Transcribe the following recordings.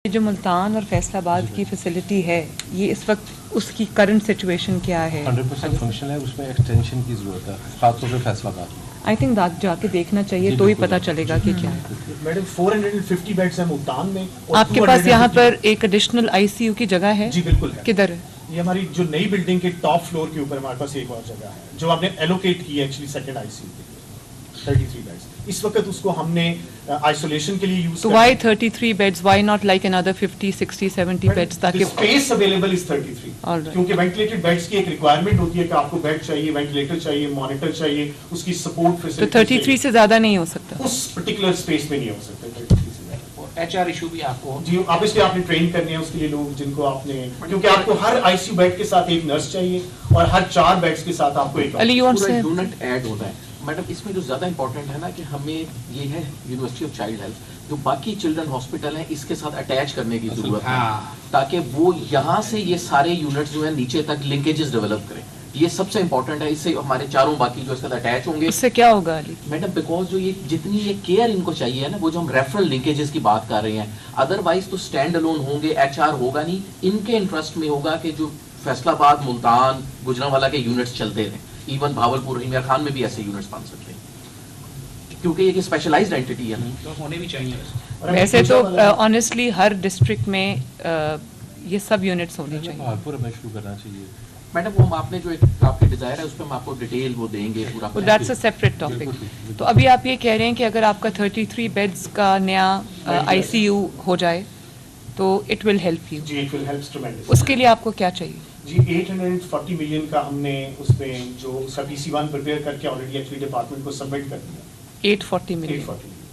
جو ملتان اور فیصل آباد کی فیسلٹی ہے یہ اس وقت اس کی کرنٹ سچویشن کیا ہے؟ 100% فنکشن ہے، اس میں ایکسٹینشن کی ضرورت ہے، خاص طور پہ فیصل آباد میں۔ آئی تھنک جا کے دیکھنا چاہیے تو ہی پتہ چلے گا کہ کیا ہے۔ میڈم 450 بیڈز ہیں ملتان میں، آپ کے پاس یہاں پر ایک ایڈیشنل آئی سی یو کی جگہ ہے؟ جی بالکل ہے۔ کدھر ہے؟ یہ ہماری جو نئی بلڈنگ کے ٹاپ فلور کے اوپر ہمارے پاس ایک اور جگہ ہے جو آپ نے ایلوکیٹ کی ہے actually second I C U کے لیے 33 بیڈز۔ اس وقت اس کو ہم نے آئسولیشن کے لیے یوز تو why 33 beds, why not like another 50 60 70 beds تاکہ اسپیس اویلیبل از 33 کیونکہ وینٹیلیٹڈ بیڈز کی ایک ریکوائرمنٹ ہوتی ہے کہ آپ کو بیڈ چاہیے، وینٹیلیٹر چاہیے، مانیٹر چاہیے، اس کی سپورٹ فیسلٹی۔ تو 33 سے زیادہ نہیں ہو سکتا اس پرٹیکولر اسپیس میں نہیں ہو سکتا 33 سے زیادہ۔ ایچ آر ایشو بھی آپ کو جی obviously آپ نے ٹرین کرنے ہیں اس کے لیے لوگ جن کو آپ نے، کیونکہ آپ کو ہر آئی سی یو بیڈ کے ساتھ ایک نرس چاہیے اور ہر 4 بیڈز کے ساتھ آپ کو ایک علی پورا یونٹ ایڈ ہوتا ہے۔ میڈم اس میں جو زیادہ امپورٹنٹ ہے نا کہ ہمیں یہ ہے یونیورسٹی آف چائلڈ ہیلتھ جو باقی چلڈرن ہاسپٹل ہیں اس کے ساتھ اٹیچ کرنے کی ضرورت ہے تاکہ وہ یہاں سے یہ سارے یونٹس جو ہیں نیچے تک لنکیجز ڈیولپ کریں۔ یہ سب سے امپورٹنٹ ہے، اس سے ہمارے چاروں باقی جو اس کے ساتھ اٹیچ ہوں گے۔ اس سے کیا ہوگا علی؟ میڈم بیکاز جو یہ جتنی یہ کیئر ان کو چاہیے ہے نا، وہ جو ہم ریفرل لنکیجز کی بات کر رہے ہیں، ادروائز تو اسٹینڈ الون ہوں گے، ایچ آر ہوگا نہیں۔ ان کے انٹرسٹ میں ہوگا کہ جو فیصل آباد، ملتان، گجرانوالہ کے یونٹس چلتے رہیں، ایون بھاولپور، امیر خان میں بھی ایسے یونٹس بن سکتے ہیں کیونکہ یہ اسپیشلائزڈ اینٹی ہے نا، تو ہونے بھی چاہیے۔ ویسے تو آنیسٹلی ہر ڈسٹرکٹ میں یہ سب یونٹس ہونے چاہیے۔ بھاگپور ہمیں شروع کرنا چاہیے میڈم وہ آپ نے جو ایک آپ کی ڈیزائر ہے اس پہ ہم آپ کو ڈیٹیل وہ دیں گے پورا۔ That's a separate topic. تو ابھی آپ یہ کہہ رہے ہیں کہ اگر آپ کا 33 بیڈز کا نیا آئی سی یو ہو جائے تو اٹ ول ہیلپ یو۔ جی اٹ ول ہیلپس ٹریمنڈس۔ اس کے لیے آپ کو کیا چاہیے؟ جی 840 ملین کا ہم نے اس میں جو اس کا پی سی 1 پریپیئر کر کے آلریڈی ایکچولی ڈپارٹمنٹ کو سبمٹ کر دیا۔ 840 million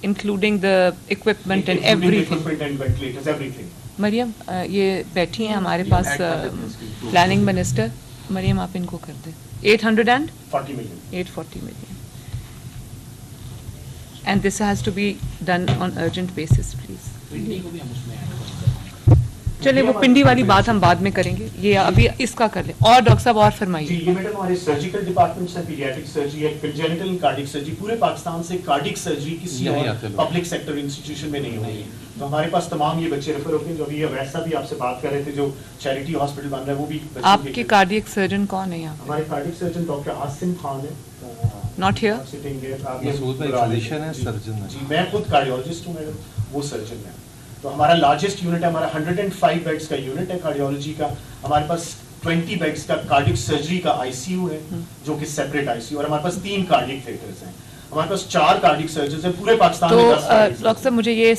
including the equipment and every. Maryam یہ بیٹھی ہیں ہمارے پاس پلاننگ منسٹر، مریم آپ ان کو کر دیں 840 million and this has to be done on urgent basis please. Pindi کو بھی ہم اس میں ایڈ کر چلے وہ پنڈی والی بات ہم بعد میں کریں گے، یہ ابھی اس کا کر لیں۔ اور ڈاکٹر صاحب اور فرمائیے۔ جی یہ میڈم ہمارے سرجیکل ڈپارٹمنٹس ہیں، پیڈیاٹرک سرجری ہے، کنجنٹل اینڈ کارڈک سرجری، پورے پاکستان سے کارڈک سرجری کسی اور پبلک سیکٹر انسٹیٹیوشن میں نہیں ہوئی۔ تو ہمارے پاس تمام یہ بچے ریفر ہوتے ہیں، جو ابھی ویسا بھی آپ سے بات کر رہے تھے جو چیریٹی ہاسپٹل بن رہا ہے وہ بھی۔ آپ کے کارڈیک سرجن کون ہے یہاں؟ ہمارے cardiac surgeon doctor Asim Khan ہے۔ Not hair? جی میں خود کارڈیولوجسٹ ہوں میڈم، وہ سرجن ہے۔ تو ہمارا لارجسٹ یونٹ ہے، ہمارا 105 بیڈز کا یونٹ ہے کارڈیولوجی کا۔ ہمارے پاس 20 بیڈز کا کارڈک سرجری کا آئی سی یو ہے جو کہ سیپریٹ آئی سی یو، اور ہمارے پاس 3 کارڈک تھیٹرز ہیں، ہمارے پاس 4 کارڈک سرجنز ہیں پورے پاکستان میں۔ تو ڈاکٹر صاحب مجھے یہ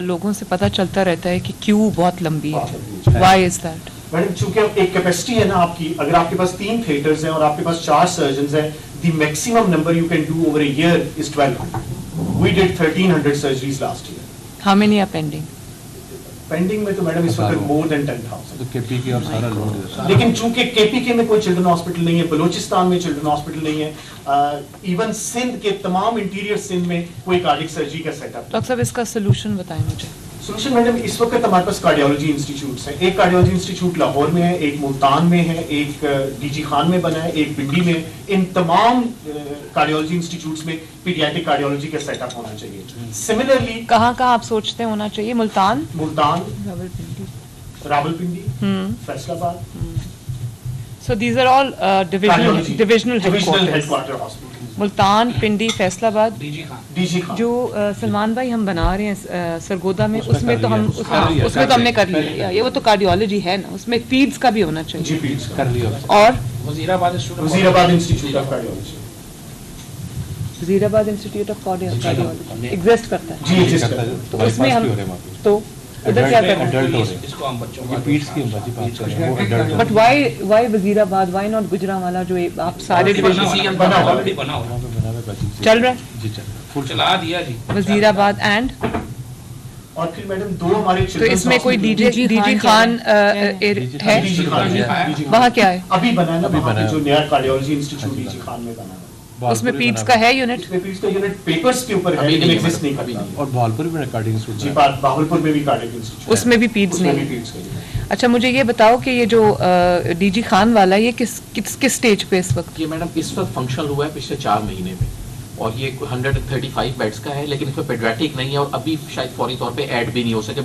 لوگوں سے پتہ چلتا رہتا ہے کہ کیو بہت لمبی ہے، وائی از دیٹ؟ میڈم چونکہ ایک کیپیسٹی ہے نا آپ کی، اگر آپ کے پاس 3 تھیٹرز ہیں اور آپ کے پاس 4 سرجنز ہیں، the maximum number you can do over a year is 1200۔ We did 1300 surgeries last year. How many are pending? Pending میں تو میڈم اس وقت مور دین 10,000۔ کے پی کے اور سارا لوڈ ہے، لیکن چونکہ کے پی کے میں کوئی چلڈرن ہاسپٹل نہیں ہے، بلوچستان میں چلڈرن ہاسپٹل نہیں ہے، ایون سندھ کے تمام انٹیریئر سندھ میں کوئی کارڈک سرجری کا سیٹ اپ۔ ڈاکٹر صاحب اس کا سلوشن بتائیں مجھے۔ سولوشن میڈم اس وقت ہمارے پاس کارڈیولوجی انسٹیٹیوٹس ہیں، ایک کارڈیولوجی انسٹیٹیوٹ لاہور میں ہے، ایک ملتان میں ہے، ایک ڈی جی خان میں بنا ہے، ایک پنڈی میں۔ ان تمام کارڈیولوجی انسٹیٹیوٹس میں پیڈیاٹرک کارڈیولوجی کا سیٹ اپ ہونا چاہیے۔ سملرلی کہاں کہاں آپ سوچتے ہیں ہونا چاہیے؟ Multan, Rawalpindi, Faisalabad. So these are all divisional head headquarters, quarter hospital. Multan, Pindi, Faisalabad. D G Khan جو سلمان بھائی ہم بنا رہے ہیں سرگودا میں، اس میں تو ہم نے کر لیا، یہ وہ تو کارڈیولوجی ہے نا، اس میں پیڈز کا بھی ہونا چاہیے۔ جی پیڈز کر لیا۔ اور وزیر آباد انسٹیٹیوٹ آف کارڈیولوجی، وزیر آباد انسٹیٹیوٹ آف کارڈیولوجی ایگزسٹ کرتا ہے۔ جی ایگزسٹ کرتا ہے۔ تو اس میں ہم تو ادھر کیا کرنا ہے؟ اس کو ہم بچوں یہ پیٹس کی بچی بات کر رہے ہیں، وہ ایڈلٹ بٹ وائی وزیر آباد، وائی ناٹ گجرانوالہ جو آپ سارے ڈویژن بنا ہوا چل رہا ہے؟ جی فل چلا دیا جی۔ وزیر آباد اینڈ اور پھر میڈم 2 ہمارے تو اس میں کوئی ڈی جی خان ہے؟ وہاں کیا ہے؟ ابھی بنا ہے جو نیا کارڈیولوجی انسٹیٹیوٹ ڈی جی خان میں بنا ہے، اس میں پیڈز کا ہے یونٹ؟ اس میں پیڈز کا یونٹ پیپرز کے اوپر ہے لیکن ایگزسٹ نہیں کرتا۔ اور بھاولپور میں کارڈک انسٹیٹیوٹ جی بھاولپور میں بھی کارڈک انسٹیٹیوٹ، اس میں بھی پیڈز نہیں ہے۔ اچھا مجھے یہ بتاؤ کہ یہ جو ڈی جی خان والا یہ کس سٹیج پہ اس وقت؟ یہ میڈم اس وقت فنکشنل ہوا ہے پچھلے 4 مہینے میں، اور یہ 135 بیڈز کا ہے، لیکن اس میں پیڈیاٹرک نہیں ہے اور ابھی شاید فوری طور پہ ایڈ بھی نہیں ہو سکے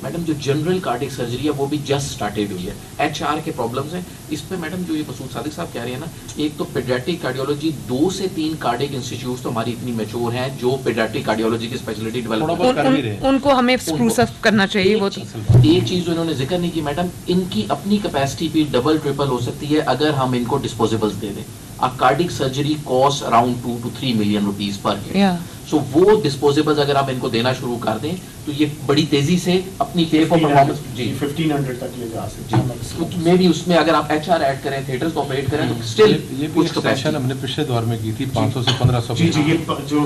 मैडम जो जनरल कार्डिक सर्जरी है वो भी जस्ट स्टार्टेड हुई है, HR के प्रॉब्लम्स हैं इस पे मैडम। जो ये मसूद सादिक साहब कह रहे हैं ना, एक तो पेडियाट्रिक कार्डियोलॉजी 2 से 3 कार्डिक इंस्टीट्यूट्स तो हमारी इतनी मैच्योर हैं जो पेडियाट्रिक कार्डियोलॉजी की स्पेशलिटी डेवलप उनको हमें स्प्रूस अप करना चाहिए। वो तो एक चीज जो इन्होंने जिक्र नहीं की मैडम, इनकी अपनी कैपेसिटी भी डबल ट्रिपल हो सकती है अगर हम इनको डिस्पोजेबल्स दे दें। A cardiac surgery costs around 2 to 3 million rupees per head. So वो डिस्पोजेबल्स अगर हम इनको देना शुरू कर दें तो ये बड़ी तेजी से अपनी पे फॉर परफॉर्मेंस जी 1500 तक ले जा सकते हैं। मे भी उसमें अगर आप HR ऐड करें, थिएटर्स को ऑपरेट करें तो स्टिल ये कुछ एक्सटेंशन हमने पिछले दौर में की थी 500 से 1500। जी ये जो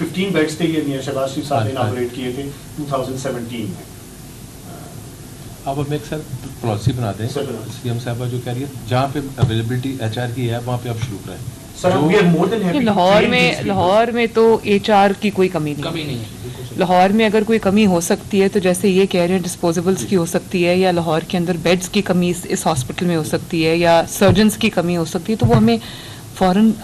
15 बेड्स थे ये मियां शहबाज शरीफ साहब ने इनॉपरेट किए थे 2017 में। अब हम एक सर पॉलिसी बनाते हैं, CM साहबा जो कह रही है जहाँ पे अवेलेबिलिटी HR की है वहाँ पे आप शुरू करें। लाहौर में तो HR की कोई कमी नहीं है। लाहौर में अगर कोई कमी हो सकती है तो जैसे ये कह रहे हैं डिस्पोजेबल्स की हो सकती है, या लाहौर के अंदर बेड्स की कमी इस हॉस्पिटल में हो सकती है, या सर्जन्स की कमी हो सकती है, तो वो हमें फ़ौरन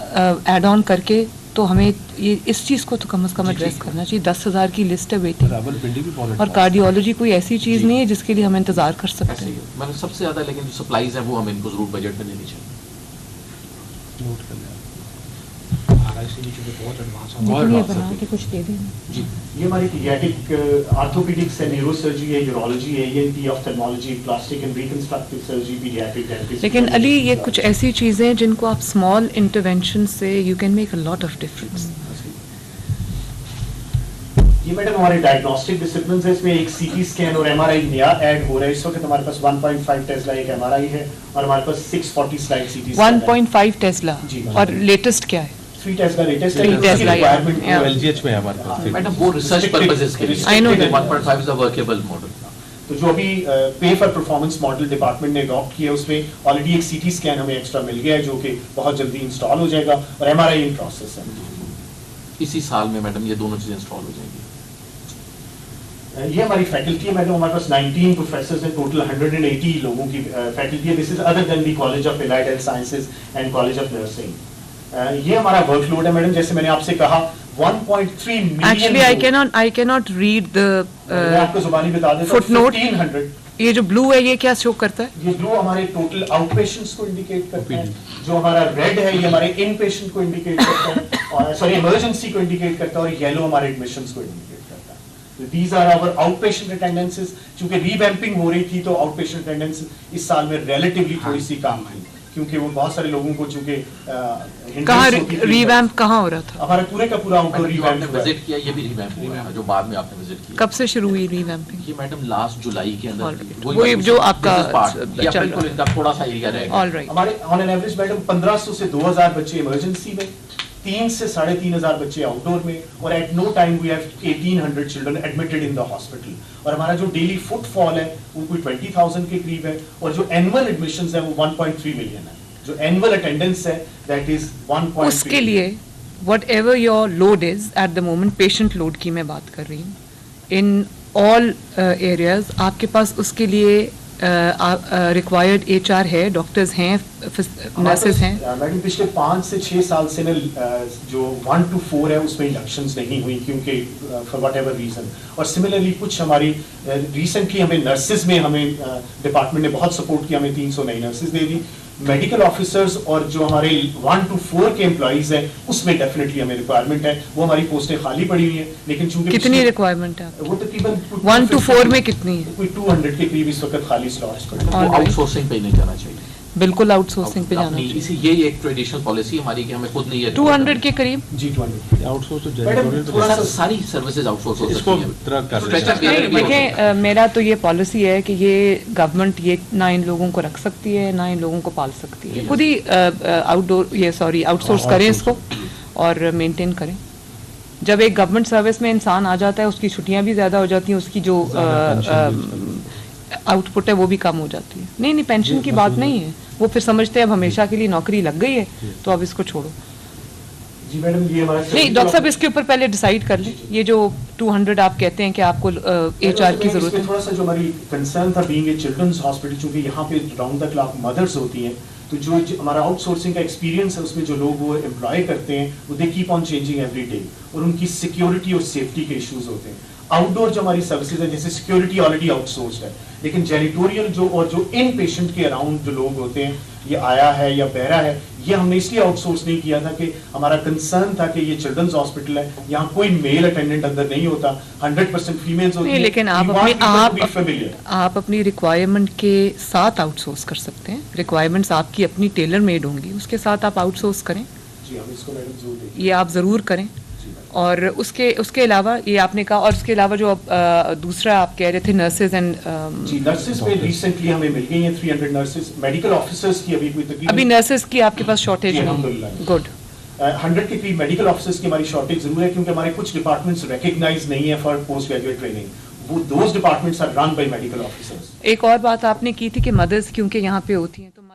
ऐड ऑन करके तो हमें ये इस चीज़ को तो कम से कम एड्रेस करना चाहिए। 10,000 की लिस्ट है वेटिंग, और कार्डियोलॉजी कोई ऐसी चीज़ नहीं है जिसके लिए हम इंतज़ार कर सकते हैं। मतलब सबसे ज़्यादा लेकिन जो सप्लाईज है वो हमें इनको ज़रूर बजट में देनी चाहिए। नोट कर लिया। बहुत एडवांस ये बना के कुछ दे दें जी। ये हमारी पीडियाट्रिक आर्थोपेडिक्स है, न्यूरोसर्जरी है, यूरोलॉजी है, ENT, ophthalmology, plastic and reconstructive surgery, paediatric dentistry. लेकिन अली ये कुछ ऐसी चीज़ें हैं जिनको आप स्मॉल इंटरवेंशन से you can make a lot of difference. ये मैडम हमारे डायग्नोस्टिक डिसिप्लिन है, इसमें एक CT स्कैन और MRI नया ऐड हो रहा है। इस वक्त हमारे पास 1.5 टेस्ला एक MRI है और हमारे पास 640 स्लाइड CT स्कैन 1.5 टेस्ला जी, और लेटेस्ट क्या है? 3 टेस्ला लेटेस्ट 3 टेस्ला रिक्वायरमेंट या LGH में हमारे पास मैडम वो रिसर्च पर्पसेस के लिए I know 1.5 is a workable model. तो जो अभी पे फॉर परफॉर्मेंस मॉडल डिपार्टमेंट ने अडॉप्ट किया उसमें ऑलरेडी एक CT स्कैन हमें एक्स्ट्रा मिल गया है जो कि बहुत जल्दी इंस्टॉल हो जाएगा, और MRI इन प्रोसेस है। इसी साल में मैडम ये दोनों चीजें इंस्टॉल हो जाएंगी। ये हमारी फैकल्टी है मैडम, हमारे पास 19 प्रोफेसर्स हैं, टोटल 180 लोगों की फैकल्टी है। This is other than the college of allied health sciences and college of nursing. ये हमारा वर्कलोड है मैडम, जैसे मैंने आपसे कहा 1.3 million. Actually I can not read the मैं आपको जुबानी बता देता हूं, footnote। 1500। ये जो ब्लू है ये क्या शो करता है? ये ब्लू हमारे टोटल आउट पेशेंट्स को इंडिकेट करता है, जो हमारा रेड है ये हमारे इन पेशेंट को इंडिकेट करता है, और सॉरी इमरजेंसी को इंडिकेट करता है, और येलो हमारे एडमिशंस को इंडिकेट करता है। तो these are our outpatient attendances. चूंकि रीवैम्पिंग हो रही थी तो आउट पेशेंट अटेंडेंस इस साल में रिलेटिवली थोड़ी सी कम थी, क्योंकि वो बहुत सारे लोगों को चूंकि कहाँ रीवैम्प कहाँ हो रहा था? हमारा पूरे का पूरा आउटडोर रीवैम्प विजिट किया, ये भी रिवैम्प हुआ है जो बाद में आपने विजिट किया। कब से शुरू हुई रीवैम्पिंग? ये मैडम लास्ट जुलाई के अंदर वही जो आपका चल रहा है, इनका थोड़ा सा एरिया रहेगा। ऑलराइट। हमारे ऑन एन एवरेज मैडम 1500 से 2000 बच्चे इमरजेंसी में, 3 से 3500 बच्चे आउटडोर में, और at no time we have 1800 children admitted in the hospital. और हमारा जो डेली फुटफॉल है वो कोई 20,000 के करीब है, और जो एनुअल एडमिशंस है वो 1.3 मिलियन है। जो एनुअल अटेंडेंस है दैट इज 1.3। उसके लिए whatever your load is at the moment, patient load की मैं बात कर रही हूँ, इन ऑल एरियाज आपके पास उसके लिए रिक्वायर्ड HR है, डॉक्टर्स हैं, नर्सेज हैं? मैडम पिछले 5 से 6 साल से ना जो 1 to 4 है उसमें इंडक्शंस नहीं हुई, क्योंकि फॉर वट एवर रीजन। और सिमिलरली कुछ हमारी रिसेंटली हमें नर्सेज में हमें डिपार्टमेंट ने बहुत सपोर्ट किया, हमें 300 नई नर्सेज दे दी। मेडिकल ऑफिसर्स और जो हमारे 1 to 4 के एम्प्लॉइज हैं उसमें डेफिनेटली हमें रिक्वायरमेंट है, वो हमारी पोस्टें खाली पड़ी हुई हैं। लेकिन चूंकि कितनी रिक्वायरमेंट है? वो तकरीबन 1 to 4 में कितनी है? कोई 200 के करीब इस वक्त खाली स्लॉट्स पड़े हैं। वो आउटसोर्सिंग पे नहीं जाना चाहिए, बिल्कुल आउटसोर्सिंग पे जाना चाहिए। इसी ये एक ट्रेडिशनल पॉलिसी हमारी कि हमें खुद नहीं है 200 के करीब। जी 200 आउटसोर्स तो मैडम थोड़ा सा सारी सर्विसेज आउटसोर्स हो इसको सकती तरह कर Stretcher लें। नहीं, देखें मेरा तो ये पॉलिसी है कि ये गवर्नमेंट ये ना इन लोगों को रख सकती है ना इन लोगों को पाल सकती है, खुद ही आउटसोर्स करें इसको और मेंटेन करें। जब एक गवर्नमेंट सर्विस में इंसान आ जाता है उसकी छुट्टियां भी ज़्यादा हो जाती हैं, उसकी जो आउटपुट है वो भी कम हो जाती है। नहीं पेंशन की बात नहीं है, वो फिर समझते हैं अब हमेशा के लिए नौकरी लग गई है तो अब इसको छोड़ो। जी मैडम ये हमारा नहीं डॉक्टर साहब इसके ऊपर पहले डिसाइड कर लें। ये जो 200 आप कहते हैं कि आपको HR की जरूरत है, थोड़ा सा जो हमारी कंसर्न था बीइंग ए चिल्ड्रंस हॉस्पिटल, चूंकि यहाँ पे राउंड द क्लॉक मदर्स होती हैं, तो जो हमारा आउटसोर्सिंग का एक्सपीरियंस है उसमें जो लोग वो एम्प्लॉय करते हैं वो they keep on changing every day, और उनकी सिक्योरिटी और सेफ्टी के इश्यूज होते हैं। आउटडोर जो हमारी सर्विसेज है, जैसे सिक्योरिटी ऑलरेडी आउटसोर्स्ड है, लेकिन जेनिटोरियल जो और जो इन पेशेंट के अराउंड जो लोग होते हैं, ये आया है या बहरा है, ये हमने इसलिए आउटसोर्स नहीं किया था कि हमारा कंसर्न था कि ये चिल्ड्रंस हॉस्पिटल है, यहाँ कोई मेल अटेंडेंट अंदर नहीं होता, 100% फीमेल्स होती नहीं, हैं। लेकिन आप अपनी रिक्वायरमेंट के साथ आउटसोर्स कर सकते हैं। रिक्वायरमेंट्स आपकी अपनी टेलर मेड होंगी, उसके साथ आप आउटसोर्स करें, जी हम इसको मैडम जोर देंगे। ये आप ज़रूर करें। जी मैडम। और उसके अलावा ये आपने कहा, और उसके अलावा जो दूसरा आप कह रहे थे नर्सेज एंड जी नर्सेज पे रिसेंटली हमें मिल गई हैं 300 नर्सेज, मेडिकल ऑफिसर्स की अभी कोई तकलीफ अभी नर्सेज की आपके पास शॉर्टेज जी, है? अल्हम्दुलिल्लाह। गुड। 100 के करीब मेडिकल ऑफिसर्स की हमारी शॉर्टेज जरूर है, क्योंकि हमारे कुछ डिपार्टमेंट्स रिकग्नाइज नहीं है फॉर पोस्ट ग्रेजुएट ट्रेनिंग, वो those departments are run by medical officers. एक और बात आपने की थी कि मदर्स क्योंकि यहाँ पे होती हैं तो